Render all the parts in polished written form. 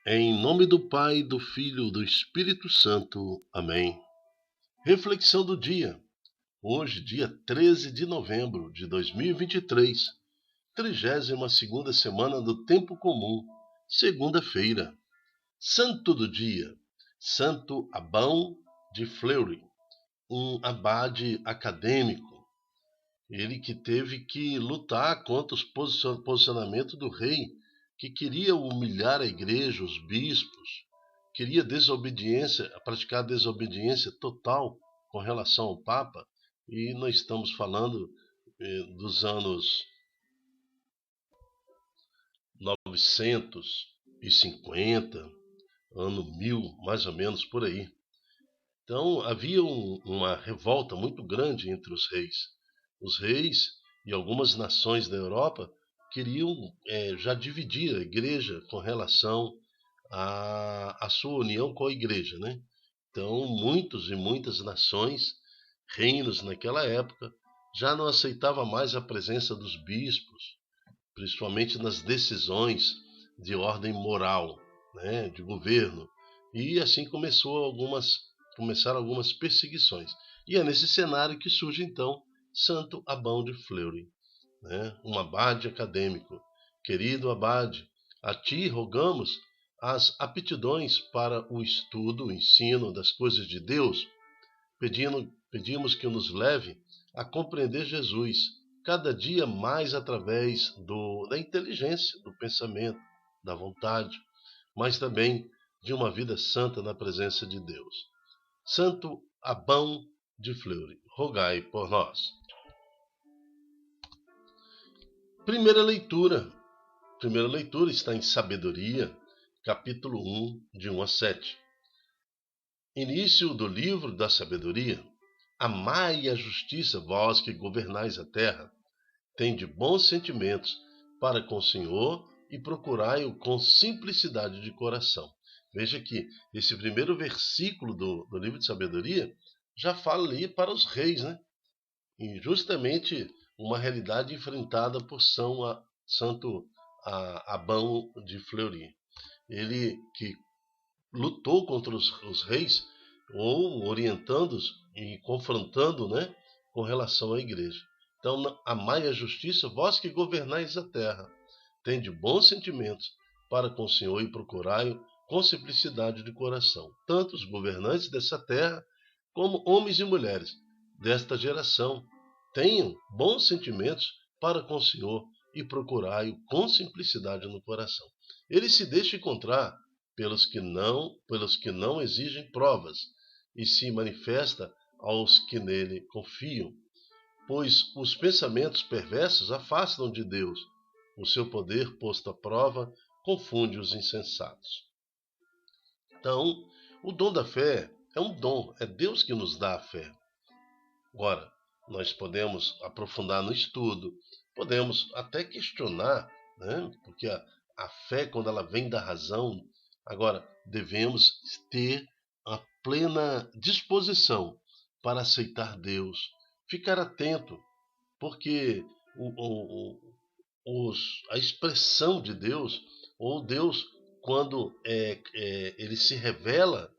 Em nome do Pai, do Filho e do Espírito Santo. Amém. Reflexão do dia. Hoje, dia 13 de novembro de 2023, 32ª semana do Tempo Comum, segunda-feira. Santo do dia, Santo Abão de Fleury, um abade acadêmico. Ele que teve que lutar contra os posicionamentos do rei, que queria humilhar a igreja, os bispos, queria praticar desobediência total com relação ao Papa, e nós estamos falando dos anos 950, ano 1000, mais ou menos por aí. Então havia uma revolta muito grande entre os reis. Os reis e algumas nações da Europa queriam já dividir a igreja com relação à sua união com a igreja, né? Então muitos e muitas nações, reinos naquela época, já não aceitavam mais a presença dos bispos, principalmente nas decisões de ordem moral, né, de governo. E assim começaram algumas perseguições. E é nesse cenário que surge então Santo Abão de Fleury, né, um abade acadêmico. Querido abade, a ti rogamos as aptidões para o estudo, o ensino das coisas de Deus. Pedimos que nos leve a compreender Jesus cada dia mais através da inteligência, do pensamento, da vontade, mas também de uma vida santa na presença de Deus. Santo Abão de Fleury, rogai por nós. Primeira leitura está em Sabedoria, capítulo 1, de 1 a 7. Início do livro da Sabedoria. Amai a justiça, vós que governais a terra. Tende bons sentimentos para com o Senhor e procurai-o com simplicidade de coração. Veja que esse primeiro versículo do livro de Sabedoria já fala ali para os reis, né? E justamente uma realidade enfrentada por Santo Abão de Fleury. Ele que lutou contra os reis, ou orientando-os e confrontando, né, com relação à igreja. Então, amai a justiça, vós que governais a terra. Tende bons sentimentos para com o Senhor e procurai-o com simplicidade de coração. Tanto os governantes dessa terra, como homens e mulheres desta geração, tenham bons sentimentos para com o Senhor e procurai-o com simplicidade no coração. Ele se deixa encontrar pelos que não exigem provas, e se manifesta aos que nele confiam, pois os pensamentos perversos afastam de Deus. O seu poder posto à prova confunde os insensatos. Então, o dom da fé é um dom, é Deus que nos dá a fé. Agora, nós podemos aprofundar no estudo, podemos até questionar, né? Porque a fé, quando ela vem da razão, agora devemos ter a plena disposição para aceitar Deus, ficar atento, porque a expressão de Deus, ou Deus, quando ele se revela,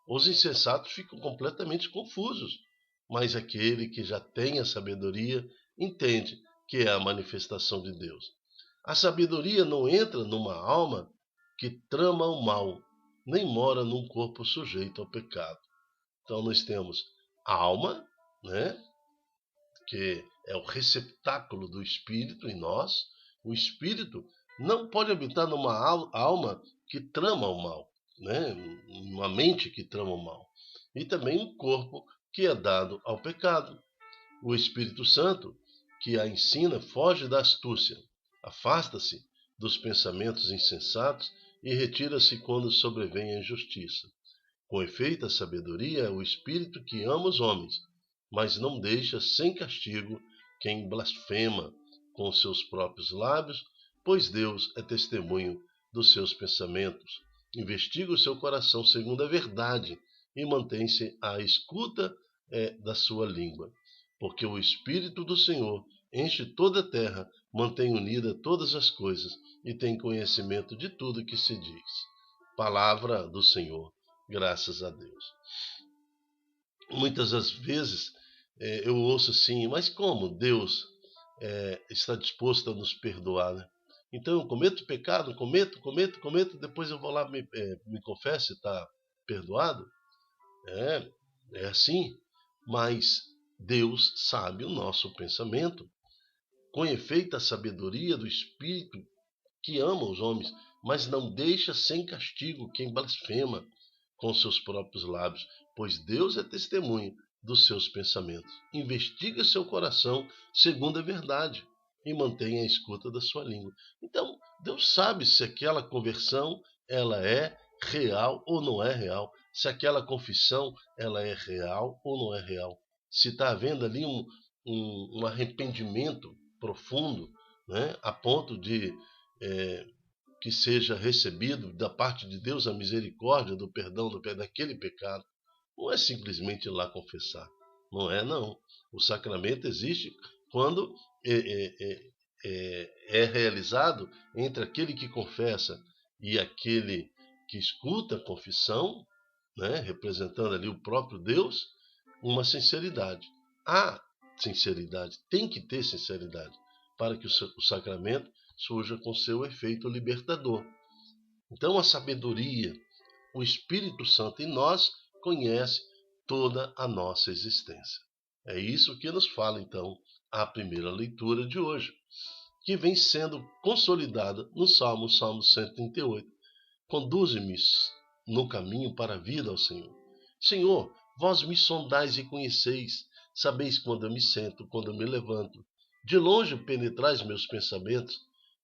os insensatos ficam completamente confusos. Mas aquele que já tem a sabedoria entende que é a manifestação de Deus. A sabedoria não entra numa alma que trama o mal, nem mora num corpo sujeito ao pecado. Então nós temos a alma, né, que é o receptáculo do Espírito em nós. O Espírito não pode habitar numa alma que trama o mal, né, uma mente que trama o mal. E também um corpo que é dado ao pecado. O Espírito Santo, que a ensina, foge da astúcia, afasta-se dos pensamentos insensatos e retira-se quando sobrevém a injustiça. Com efeito, a sabedoria é o Espírito que ama os homens, mas não deixa sem castigo quem blasfema com seus próprios lábios, pois Deus é testemunho dos seus pensamentos. Investiga o seu coração segundo a verdade e mantém-se à escuta da sua língua. Porque o Espírito do Senhor enche toda a terra, mantém unida todas as coisas e tem conhecimento de tudo que se diz. Palavra do Senhor, graças a Deus. Muitas das vezes eu ouço assim, mas como Deus está disposto a nos perdoar, né? Então eu cometo pecado, cometo, depois eu vou lá, me confesso e está perdoado? É assim, mas Deus sabe o nosso pensamento. Com efeito, a sabedoria do Espírito que ama os homens, mas não deixa sem castigo quem blasfema com seus próprios lábios, pois Deus é testemunha dos seus pensamentos. Investiga seu coração segundo a verdade e mantenha a escuta da sua língua. Então, Deus sabe se aquela conversão ela é real ou não é real, se aquela confissão ela é real ou não é real, se está havendo ali um arrependimento profundo, né, a ponto de que seja recebido da parte de Deus a misericórdia do perdão daquele pecado. Não é simplesmente ir lá confessar. Não é, não. O sacramento existe quando é realizado entre aquele que confessa e aquele que escuta a confissão, né, representando ali o próprio Deus, uma sinceridade. Há sinceridade, tem que ter sinceridade para que o sacramento surja com seu efeito libertador. Então a sabedoria, o Espírito Santo em nós conhece toda a nossa existência. É isso que nos fala então a primeira leitura de hoje, que vem sendo consolidada no Salmo 138. Conduze-me no caminho para a vida ao Senhor. Senhor, vós me sondais e conheceis, sabeis quando eu me sento, quando eu me levanto. De longe penetrais meus pensamentos,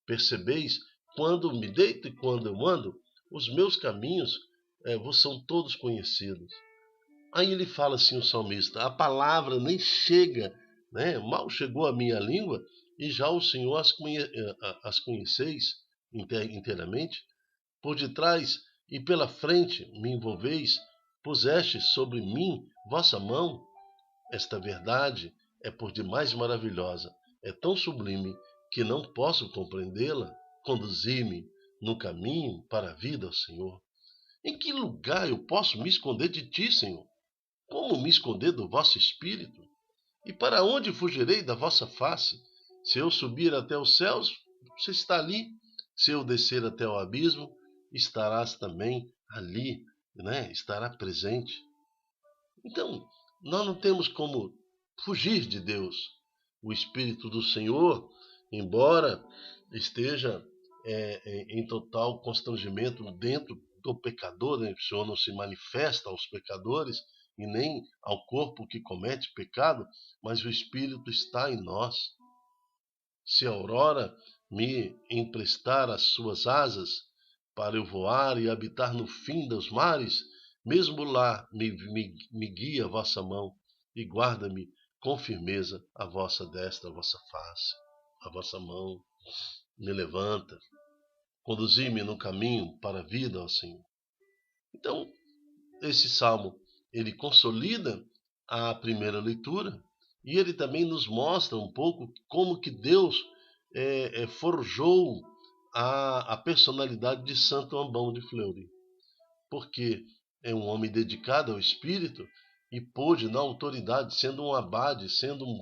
percebeis quando me deito e quando eu ando, os meus caminhos vos são todos conhecidos. Aí ele fala assim, o salmista, a palavra nem chega, né? Mal chegou à minha língua, e já o Senhor as conheceis inteiramente. Por detrás e pela frente me envolveis, pusestes sobre mim vossa mão. Esta verdade é por demais maravilhosa, é tão sublime que não posso compreendê-la. Conduzi-me no caminho para a vida, Senhor. Em que lugar eu posso me esconder de ti, Senhor? Como me esconder do vosso espírito? E para onde fugirei da vossa face? Se eu subir até os céus, você está ali. Se eu descer até o abismo, estarás também ali, né? Estará presente. Então, nós não temos como fugir de Deus. O Espírito do Senhor, embora esteja em total constrangimento dentro do pecador, né? O Senhor não se manifesta aos pecadores e nem ao corpo que comete pecado, mas o Espírito está em nós. Se a aurora me emprestar as suas asas para eu voar e habitar no fim dos mares, mesmo lá me guia a vossa mão e guarda-me com firmeza a vossa destra, a vossa face, a vossa mão me levanta. Conduzi-me no caminho para a vida, ó Senhor. Então, esse salmo, ele consolida a primeira leitura e ele também nos mostra um pouco como que Deus forjou a personalidade de Santo Ambão de Fleury, porque é um homem dedicado ao Espírito e pôde, na autoridade, sendo um abade, sendo um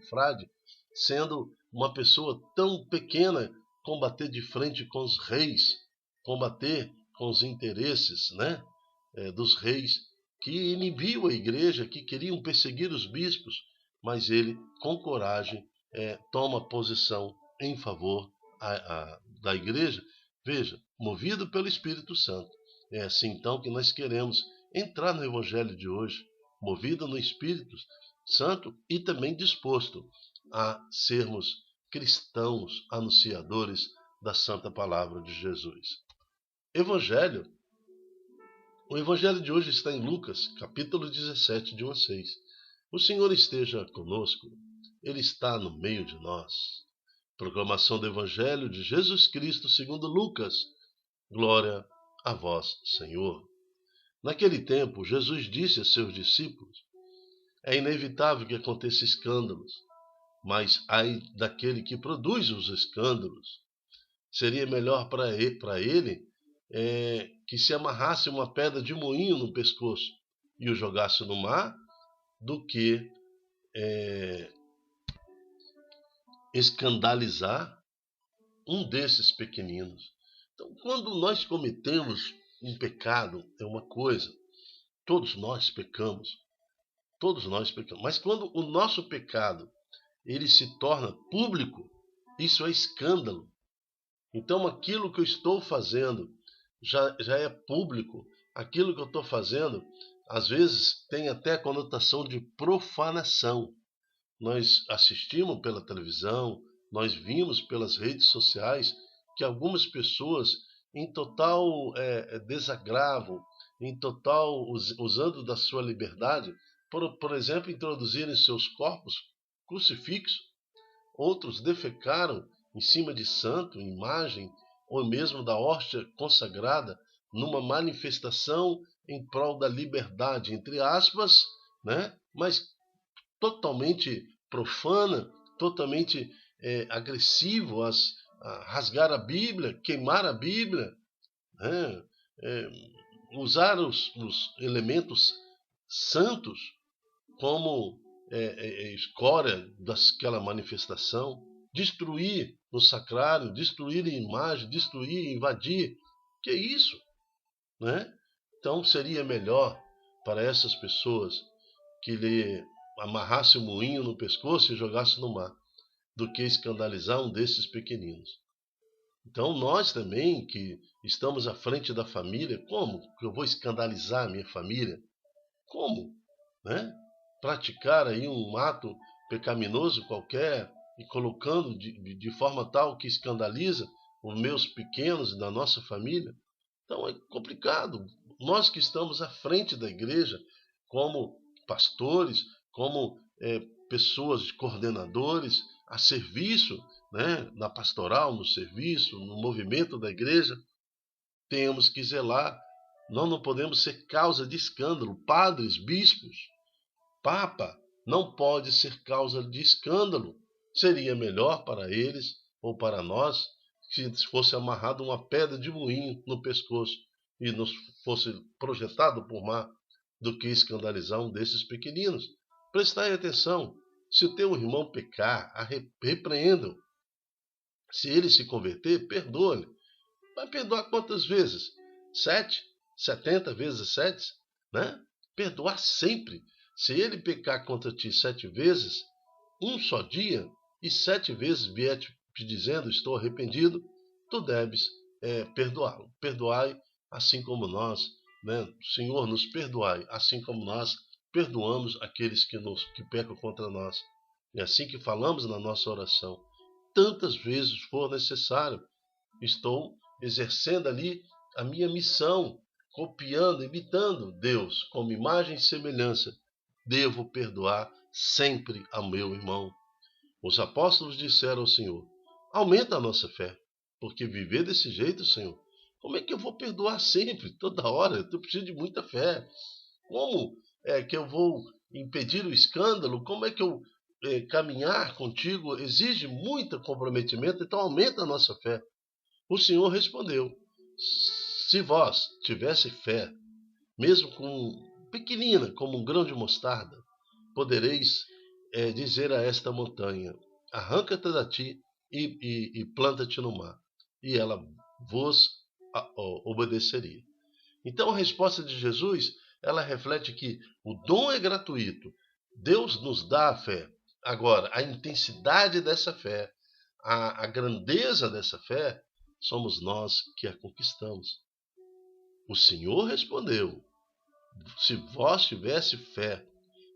frade, sendo uma pessoa tão pequena, combater de frente com os reis, combater com os interesses, né, dos reis que inibiam a igreja, que queriam perseguir os bispos, mas ele, com coragem, toma posição em favor da igreja. Veja, movido pelo Espírito Santo. É assim então que nós queremos entrar no Evangelho de hoje, movido no Espírito Santo e também disposto a sermos cristãos anunciadores da Santa Palavra de Jesus. O Evangelho de hoje está em Lucas, capítulo 17, de 1 a 6. O Senhor esteja conosco, Ele está no meio de nós. Proclamação do Evangelho de Jesus Cristo segundo Lucas. Glória a vós, Senhor. Naquele tempo, Jesus disse a seus discípulos: é inevitável que aconteça escândalos, mas ai daquele que produz os escândalos. Seria melhor para ele que se amarrasse uma pedra de moinho no pescoço e o jogasse no mar, do que escandalizar um desses pequeninos. Então, quando nós cometemos um pecado, é uma coisa, todos nós pecamos, mas quando o nosso pecado ele se torna público, isso é escândalo. Então, aquilo que eu estou fazendo já é público, aquilo que eu estou fazendo, às vezes, tem até a conotação de profanação. Nós assistimos pela televisão, nós vimos pelas redes sociais que algumas pessoas, em total desagravo, em total usando da sua liberdade, por exemplo, introduzirem seus corpos crucifixos, outros defecaram em cima de santo, imagem, ou mesmo da hóstia consagrada, numa manifestação em prol da liberdade, entre aspas, né? Mas totalmente profana, totalmente agressivo, a rasgar a Bíblia, queimar a Bíblia, né? Usar os elementos santos como escória daquela manifestação, destruir o sacrário, destruir a imagem, destruir, invadir. Que é isso? Né? Então seria melhor para essas pessoas que lhe amarrasse o moinho no pescoço e jogasse no mar, do que escandalizar um desses pequeninos. Então nós também, que estamos à frente da família, como que eu vou escandalizar a minha família? Como? Né? Praticar aí um ato pecaminoso qualquer e colocando de forma tal que escandaliza os meus pequenos da nossa família? Então é complicado. Nós que estamos à frente da igreja, como pastores, como pessoas, coordenadores, a serviço, né, na pastoral, no serviço, no movimento da igreja, temos que zelar. Nós não podemos ser causa de escândalo. Padres, bispos, Papa não pode ser causa de escândalo. Seria melhor para eles ou para nós se fosse amarrado uma pedra de moinho no pescoço e nos fosse projetado por mar, do que escandalizar um desses pequeninos. Prestai atenção. Se o teu irmão pecar, repreenda-o. Se ele se converter, perdoa-lhe. Vai perdoar quantas vezes? 7? 70 vezes 7? Né? Perdoar sempre. Se ele pecar contra ti 7 vezes, um só dia, e 7 vezes vier te dizendo, estou arrependido, tu deves perdoá-lo. Perdoai assim como nós, né? Senhor, nos perdoai, assim como nós perdoamos aqueles que pecam contra nós. É assim que falamos na nossa oração. Tantas vezes for necessário, estou exercendo ali a minha missão, copiando, imitando Deus, como imagem e semelhança. Devo perdoar sempre ao meu irmão. Os apóstolos disseram ao Senhor: aumenta a nossa fé, porque viver desse jeito, Senhor, como é que eu vou perdoar sempre, toda hora? Eu preciso de muita fé. Como é que eu vou impedir o escândalo? Como é que eu caminhar contigo? Exige muito comprometimento, então aumenta a nossa fé. O Senhor respondeu: se vós tivesse fé, mesmo com pequenina, como um grão de mostarda, podereis dizer a esta montanha: arranca-te daqui e planta-te no mar, e ela vos obedeceria. Então a resposta de Jesus, ela reflete que o dom é gratuito, Deus nos dá a fé. Agora, a intensidade dessa fé, a grandeza dessa fé, somos nós que a conquistamos. O Senhor respondeu: se vós tivesse fé,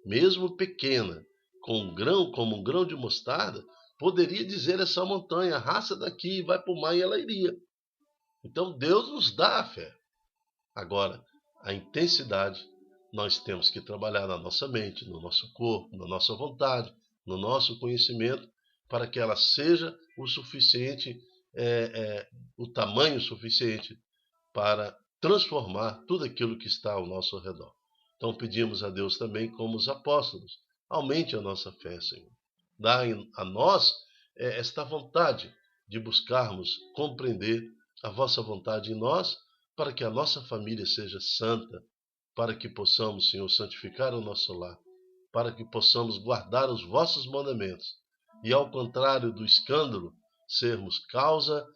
mesmo pequena, como um grão de mostarda, poderia dizer a essa montanha: arrasta daqui e vai para o mar, e ela iria. Então Deus nos dá a fé. Agora, a intensidade nós temos que trabalhar na nossa mente, no nosso corpo, na nossa vontade, no nosso conhecimento, para que ela seja o suficiente, o tamanho suficiente para transformar tudo aquilo que está ao nosso redor. Então pedimos a Deus também, como os apóstolos: aumente a nossa fé, Senhor. Dá a nós esta vontade de buscarmos compreender a vossa vontade em nós, para que a nossa família seja santa, para que possamos, Senhor, santificar o nosso lar, para que possamos guardar os vossos mandamentos e, ao contrário do escândalo, sermos causa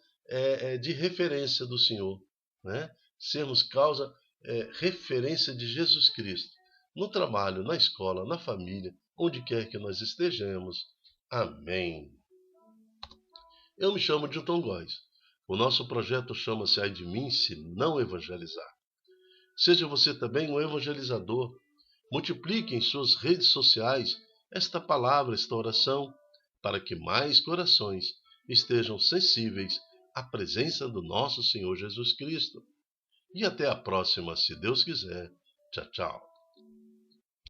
de referência do Senhor, né? Sermos causa, referência de Jesus Cristo, no trabalho, na escola, na família, onde quer que nós estejamos. Amém. Eu me chamo Dilton Góes. O nosso projeto chama-se Ai de Mim Se Não Evangelizar. Seja você também um evangelizador. Multiplique em suas redes sociais esta palavra, esta oração, para que mais corações estejam sensíveis à presença do nosso Senhor Jesus Cristo. E até a próxima, se Deus quiser. Tchau, tchau.